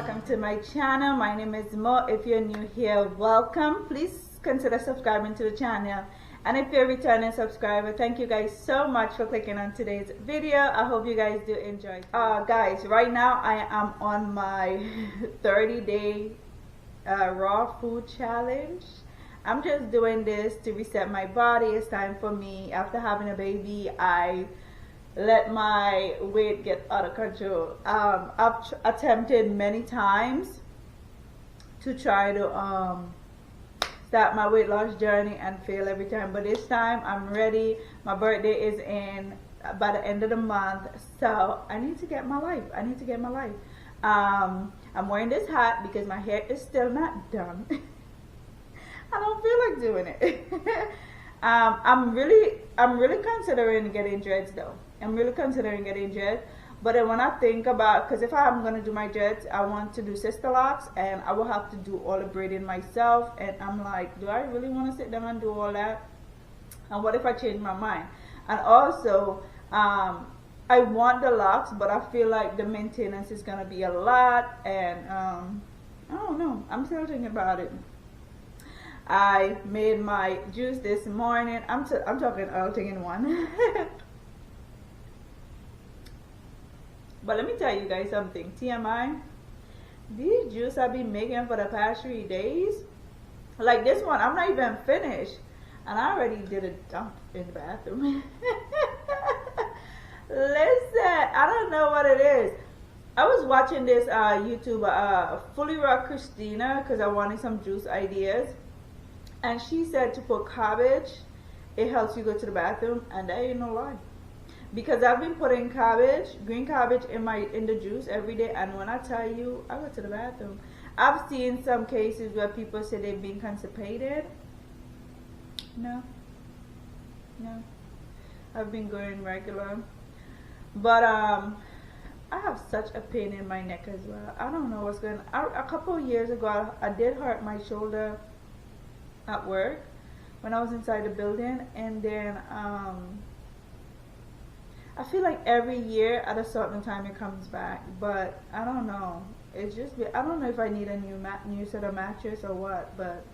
welcome to my channel. My name is Mo. If you're new here, welcome. Please consider subscribing to the channel, and if you're a returning subscriber, thank you guys so much for clicking on today's video. I hope you guys do enjoy. Guys, right now I am on my 30-day raw food challenge. I'm just doing this to reset my body. It's time for me. After having a baby, I let my weight get out of control. I've attempted many times to try to start my weight loss journey and fail every time, but this time I'm ready. My birthday is in by the end of the month, so I need to get my life. I'm wearing this hat because my hair is still not done. I don't feel like doing it. I'm really considering getting dreads though. I'm really considering getting dreads, but then when I think about, because if I'm gonna do my dreads, I want to do sister locks, and I will have to do all the braiding myself, and I'm like, do I really want to sit down and do all that? And what if I change my mind? And also, I want the locks, but I feel like the maintenance is gonna be a lot, and I don't know. I'm still thinking about it. I made my juice this morning. I'm talking all thing in one. But let me tell you guys something. TMI, these juice I've been making for the past 3 days, like this one, I'm not even finished, and I already did a dump in the bathroom. Listen, I don't know what it is. I was watching this YouTuber, Fully Raw Christina, because I wanted some juice ideas, and she said to put cabbage, it helps you go to the bathroom, and that ain't no lie. Because I've been putting cabbage, green cabbage in the juice every day, and when I tell you, I go to the bathroom. I've seen some cases where people say they've been constipated. No. I've been going regular. But I have such a pain in my neck as well. I don't know what's going on. A couple of years ago, I did hurt my shoulder at work when I was inside the building, and then I feel like every year at a certain time it comes back, but I don't know. It's just, I don't know if I need a new set of mattress or what, but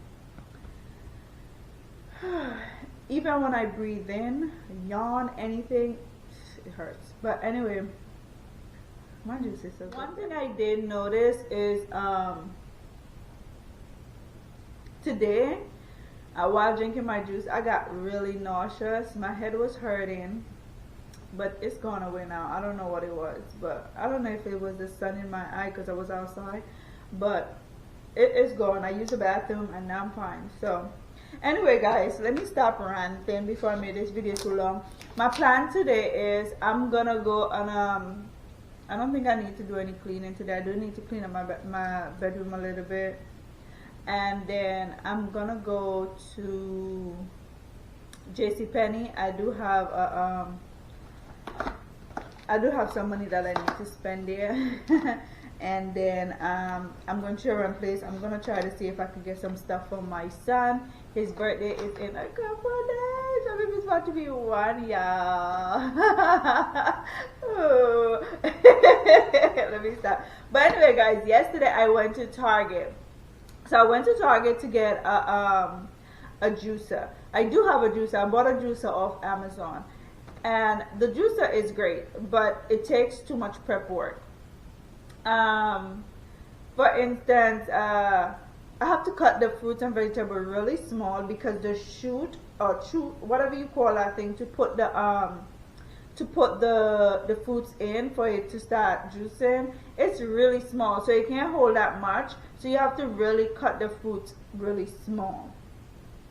even when I breathe in, yawn, anything, it hurts. But anyway, my juice is so good. One thing I did notice is today, while drinking my juice, I got really nauseous. My head was hurting, but it's gone away now. I don't know what it was, but I don't know if it was the sun in my eye because I was outside, but it is gone. I used the bathroom and now I'm fine. So anyway guys, let me stop ranting before I make this video too long. My plan today is I'm gonna go on I don't think I need to do any cleaning today. I do need to clean up my bedroom a little bit, and then I'm gonna go to JCPenney. I do have some money that I need to spend there. And then I'm going to Sharon Place. I'm going to try to see if I can get some stuff for my son. His birthday is in a couple of days. I mean, it's about to be 1, y'all. Let me stop. But anyway guys, yesterday I went to Target. So I went to Target to get a juicer. I do have a juicer. I bought a juicer off Amazon. And the juicer is great, but it takes too much prep work. For instance, I have to cut the fruits and vegetables really small because the shoot, whatever you call that thing, to put the fruits in for it to start juicing, it's really small, so it can't hold that much. So you have to really cut the fruits really small.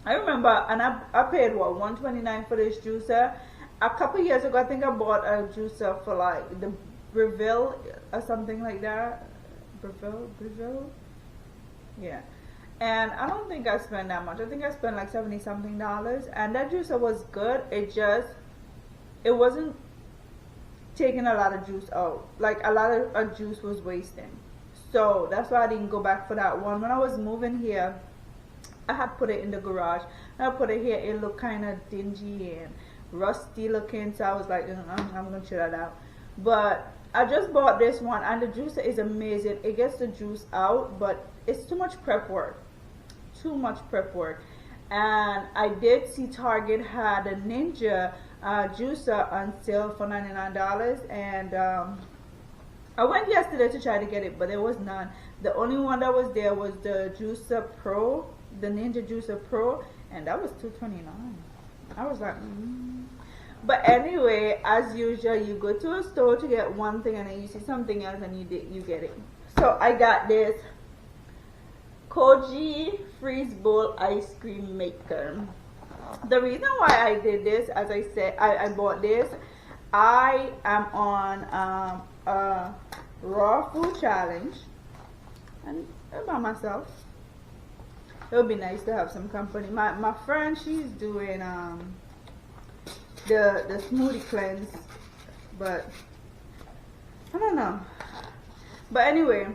I remember, and I paid what, $129 for this juicer. A couple years ago, I think I bought a juicer for like the Breville or something like that. Breville? Yeah. And I don't think I spent that much. I think I spent like $70 something. And that juicer was good. It wasn't taking a lot of juice out. Like a lot of juice was wasting. So that's why I didn't go back for that one. When I was moving here, I had put it in the garage. I put it here. It looked kind of dingy and rusty looking, so I was like, I'm gonna chill that out. But I just bought this one, and the juicer is amazing. It gets the juice out, but it's too much prep work. Too much prep work. And I did see Target had a Ninja juicer on sale for $99, and I went yesterday to try to get it, but there was none. The only one that was there was the Juicer Pro, the Ninja Juicer Pro, and that was $229. I was like, But anyway, as usual, you go to a store to get one thing, and then you see something else, and you get it. So I got this Koji Freeze Bowl Ice Cream Maker. The reason why I did this, as I said, I bought this. I am on a raw food challenge, and by myself. It would be nice to have some company. My friend, she's doing the smoothie cleanse, but I don't know. But anyway,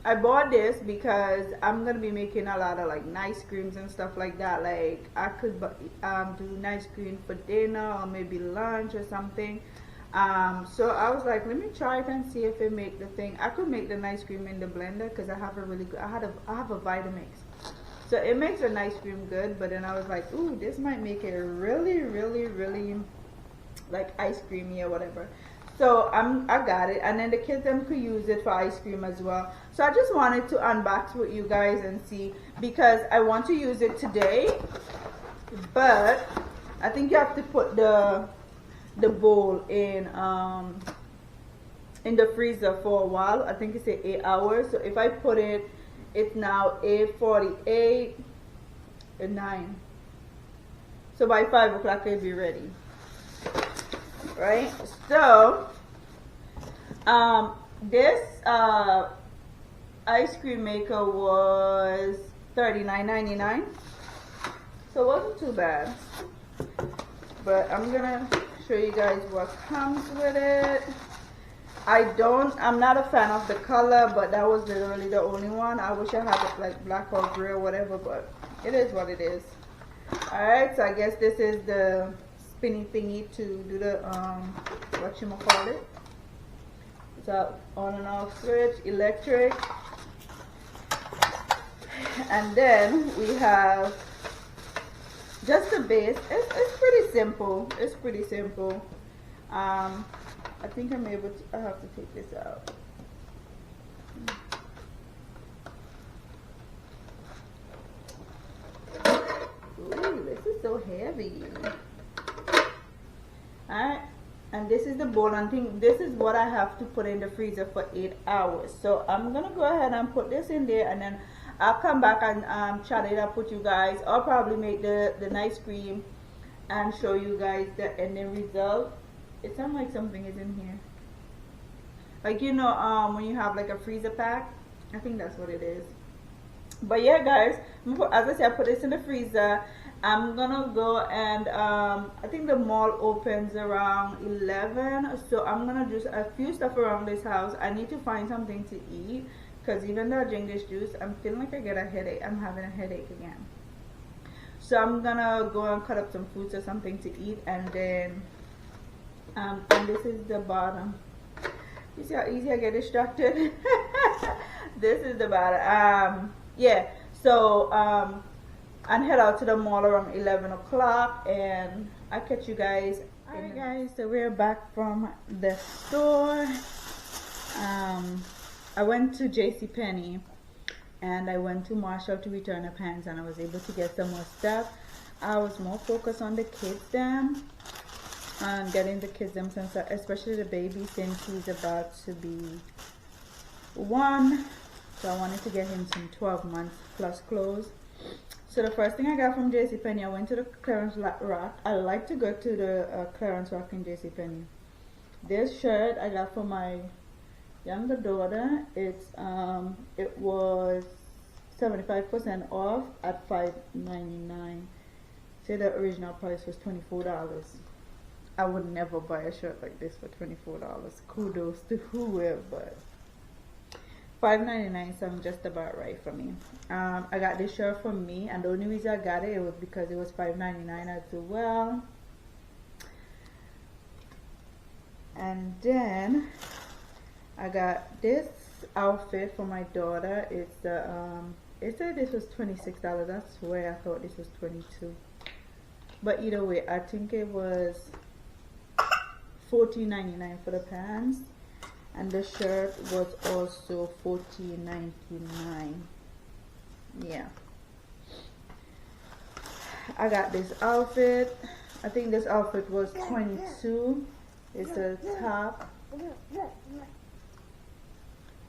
I bought this because I'm gonna be making a lot of like nice creams and stuff like that. Like I could do nice cream for dinner or maybe lunch or something. So I was like, let me try it and see if it make the thing. I could make the nice cream in the blender because I have a really good, I have a Vitamix, so it makes a nice cream good. But then I was like, ooh, this might make it really like ice creamy or whatever. So I got it, and then the kids them could use it for ice cream as well. So I just wanted to unbox with you guys and see, because I want to use it today, but I think you have to put the bowl in the freezer for a while. I think it's 8 hours. So if I put it, it's now 8:48 at 9. So by 5 o'clock it'll be ready. Right? So this ice cream maker was $39.99. So it wasn't too bad. But I'm gonna show you guys what comes with it. I'm not a fan of the color, but that was literally the only one. I wish I had it like black or gray or whatever, but it is what it is. Alright, so I guess this is the spinny thingy to do the whatchamacallit. It's a on and off switch, electric. And then we have just the base. It's pretty simple. It's pretty simple. I think I'm able to, I have to take this out. Ooh, this is so heavy. Alright, and this is the bowl. I think this is what I have to put in the freezer for 8 hours. So I'm gonna go ahead and put this in there, and then I'll come back and chat it up with you guys. I'll probably make the nice cream and show you guys the ending result. It sounds like something is in here. Like, you know, when you have like a freezer pack, I think that's what it is. But yeah, guys, as I said, I put this in the freezer. I'm gonna go and I think the mall opens around 11, so I'm gonna do a few stuff around this house. I need to find something to eat, because even though I drink this juice, I'm feeling like I get a headache. I'm having a headache again. So I'm gonna go and cut up some fruits or something to eat, and then and this is the bottom. You see how easy I get distracted? This is the bottom. Yeah, so and head out to the mall around 11 o'clock, and I'll catch you guys. Alright guys, so we're back from the store. I went to JCPenney and I went to Marshall to return the pants, and I was able to get some more stuff. I was more focused on the kids them and getting the kids them, since especially the baby, since he's about to be 1. So I wanted to get him some 12 months plus clothes. So the first thing I got from JCPenney, I went to the clearance rack. I like to go to the clearance rack in JCPenney. This shirt I got for my younger daughter. It was 75% off at $5.99. Say the original price was $24. I would never buy a shirt like this for $24. Kudos to whoever, but $5.99 sounds just about right for me. I got this shirt for me, and the only reason I got it was because it was $5.99 as well. And then I got this outfit for my daughter. It's the it said this was $26. I swear I thought this was 22. But either way, I think it was $14.99 for the pants, and the shirt was also $14.99. Yeah, I got this outfit. I think this outfit was 22. It's a top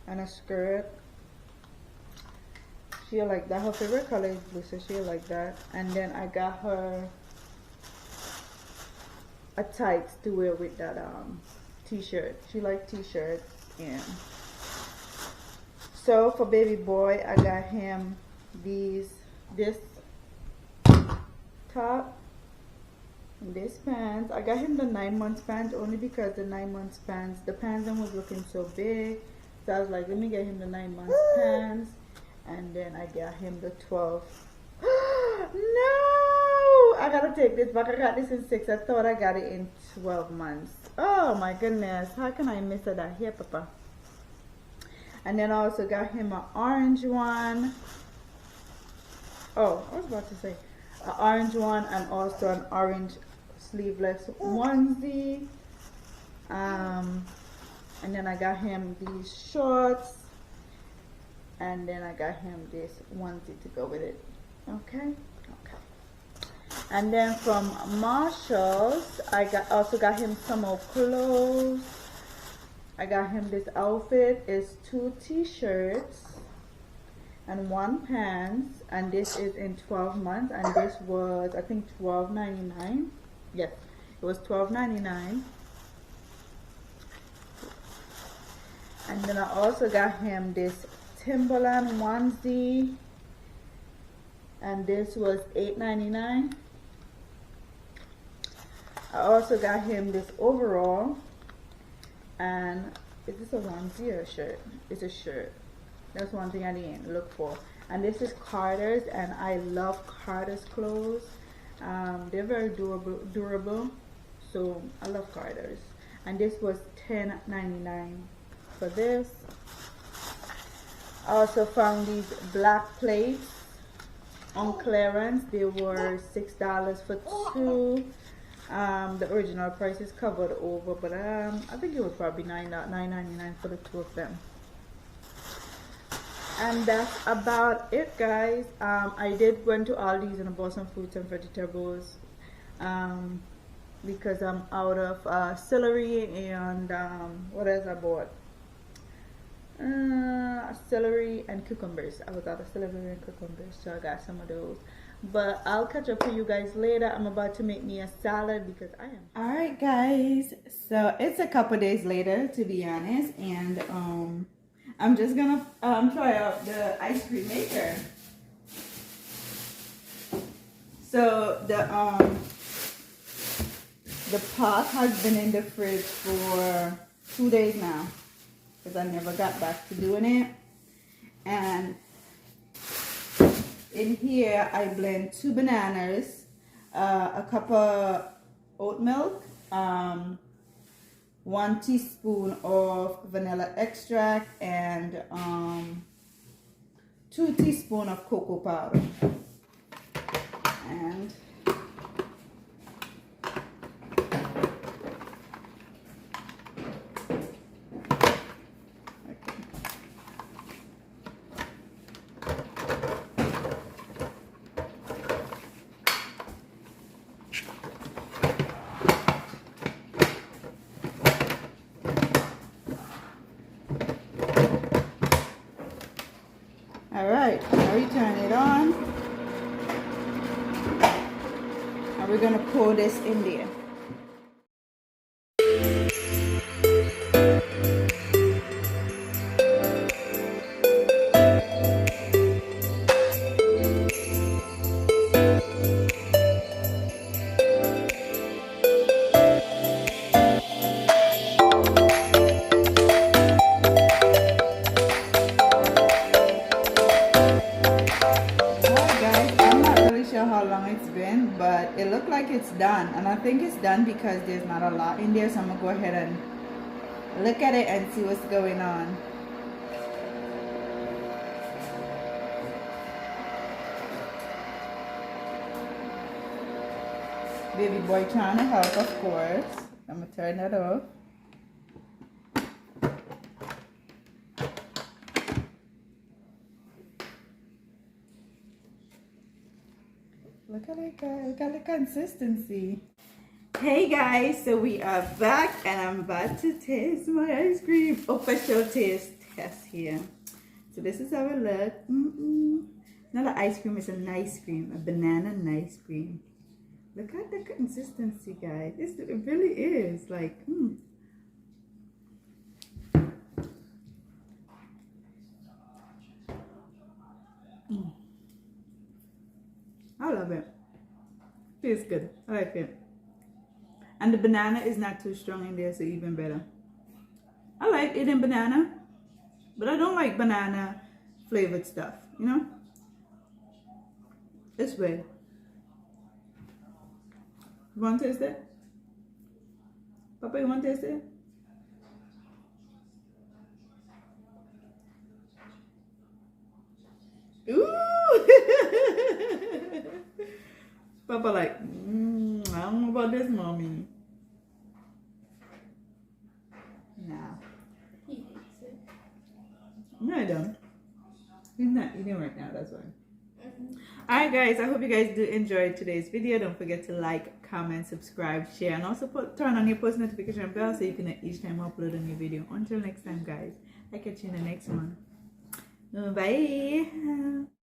and a skirt. She'll like that. Her favorite color is blue, so she'll like that. And then I got her a tights to wear with that t-shirt. She likes t-shirts. And so for baby boy, I got him this top and this pants. I got him the 9 months pants only because the 9 months pants, the pants then was looking so big, so I was like, let me get him the 9 months pants. And then I got him the 12. No, I gotta take this back. I got this in 6. I thought I got it in 12 months. Oh my goodness, how can I miss that here, Papa? And then I also got him an orange one. Oh, I was about to say an orange one, and also an orange sleeveless onesie. And then I got him these shorts, and then I got him this onesie to go with it. Okay. And then from Marshalls, I also got him some more clothes. I got him this outfit. It's 2 t-shirts and 1 pants, and this is in 12 months, and this was, I think, $12.99. Yes, it was $12.99. And then I also got him this Timberland onesie, and this was $8.99. I also got him this overall, and is this a onesie or a shirt? It's a shirt. That's one thing I didn't look for. And this is Carter's, and I love Carter's clothes. They're very durable, so I love Carter's. And this was $10.99 for this. I also found these black plates on clearance. They were $6 for 2. The original price is covered over, but I think it was probably $9.99 for the 2 of them. And that's about it, guys. I did went to Aldi's and bought some fruits and vegetables because I'm out of celery and what else I bought? Celery and cucumbers. I was out of celery and cucumbers, so I got some of those. But I'll catch up with you guys later. I'm about to make me a salad because I am. Alright guys, so it's a couple days later, to be honest, and I'm just gonna try out the ice cream maker. So the pot has been in the fridge for 2 days now because I never got back to doing it. And in here I blend 2 bananas, a cup of oat milk, 1 teaspoon of vanilla extract, and 2 teaspoons of cocoa powder. And alright, now we turn it on, and we're going to pour this in there. How long it's been, but it looked like it's done, and I think it's done because there's not a lot in there, so I'm gonna go ahead and look at it and see what's going on. Baby boy trying to help, of course. I'm gonna turn that off. Look at it, guys. Look at the consistency. Hey guys, so we are back and I'm about to taste my ice cream. Official taste test here. So this is how it looks. Not an ice cream, it's a nice cream. A banana nice cream. Look at the consistency, guys. It really is like, I love it. Tastes good. I like it. And the banana is not too strong in there, so even better. I like eating banana, but I don't like banana flavored stuff, you know? It's weird. You want to taste it? Papa, you want to taste it? Ooh! Papa like, I don't know about this, mommy. Nah. He hates it. No, I don't. He's not eating right now, that's why. Alright guys, I hope you guys do enjoy today's video. Don't forget to like, comment, subscribe, share, and also turn on your post notification bell so you can know each time I upload a new video. Until next time guys, I'll catch you in the next one. Bye.